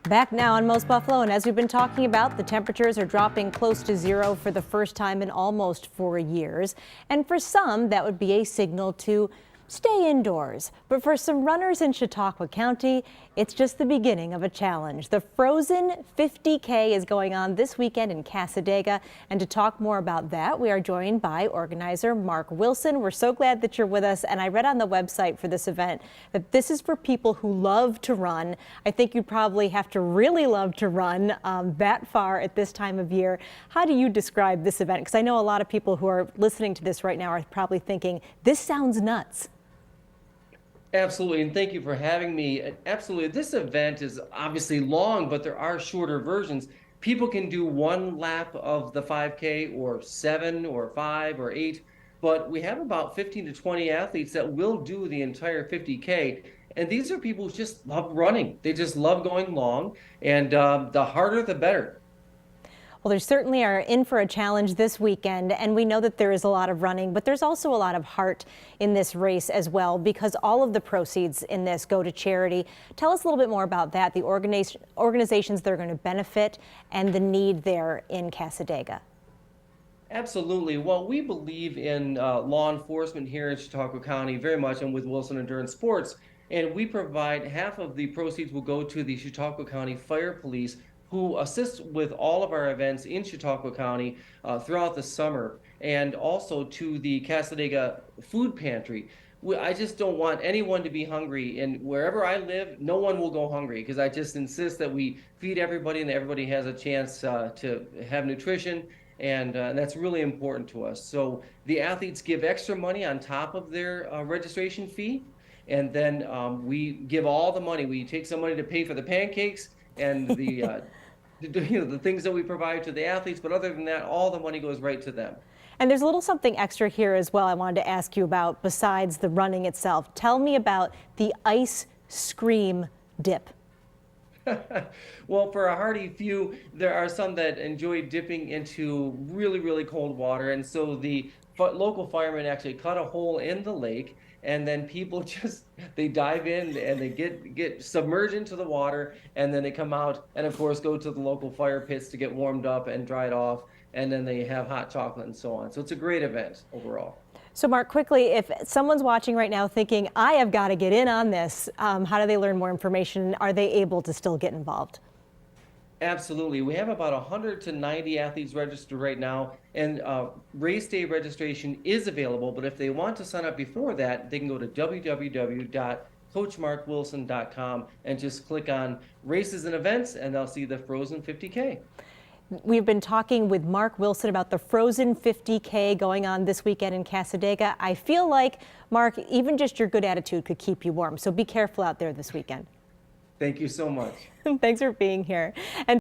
Back now on Most Buffalo, and as we've been talking about, the temperatures are dropping close to zero for the first time in almost 4 years. And for some, that would be a signal to stay indoors. But for some runners in Chautauqua County, it's just the beginning of a challenge. The Frozen 50K is going on this weekend in Cassadaga. And to talk more about that, we are joined by organizer Mark Wilson. We're so glad that you're with us. And I read on the website for this event that this is for people who love to run. I think you probably have to really love to run that far at this time of year. How do you describe this event? Because I know a lot of people who are listening to this right now are probably thinking, this sounds nuts. Absolutely, and thank you for having me. Absolutely, this event is obviously long, but there are shorter versions. People can do one lap of the 5K or 7 or 5 or 8, but we have about 15 to 20 athletes that will do the entire 50K. And these are people who just love running. They just love going long, and the harder the better. Well, they certainly are in for a challenge this weekend, and we know that there is a lot of running, but there's also a lot of heart in this race as well, because all of the proceeds in this go to charity. Tell us a little bit more about that, the organizations that are going to benefit and the need there in Cassadaga. Absolutely. Well, we believe in law enforcement here in Chautauqua County very much, and with Wilson Endurance Sports. And we provide half of the proceeds will go to the Chautauqua County Fire Police, who assist with all of our events in Chautauqua County throughout the summer, and also to the Cassadaga Food Pantry. I just don't want anyone to be hungry, and wherever I live, no one will go hungry, because I just insist that we feed everybody and everybody has a chance to have nutrition. And that's really important to us. So the athletes give extra money on top of their registration fee. And then we give all the money. We take some money to pay for the pancakes and the the things that we provide to the athletes. But other than that, all the money goes right to them. And there's a little something extra here as well I wanted to ask you about besides the running itself. Tell me about the ice scream dip. Well, for a hardy few, there are some that enjoy dipping into really, really cold water. And so the local firemen actually cut a hole in the lake, and then people just, they dive in and they get submerged into the water, and then they come out and of course go to the local fire pits to get warmed up and dried off, and then they have hot chocolate and so on. So it's a great event overall. So Mark, quickly, if someone's watching right now thinking, I have got to get in on this, how do they learn more information? Are they able to still get involved? Absolutely. We have about 100 to 90 athletes registered right now, and race day registration is available. But if they want to sign up before that, they can go to www.coachmarkwilson.com and just click on races and events, and they'll see the Frozen 50K. We've been talking with Mark Wilson about the Frozen 50K going on this weekend in Cassadaga. I feel like, Mark, even just your good attitude could keep you warm. So be careful out there this weekend. Thank you so much. Thanks for being here. And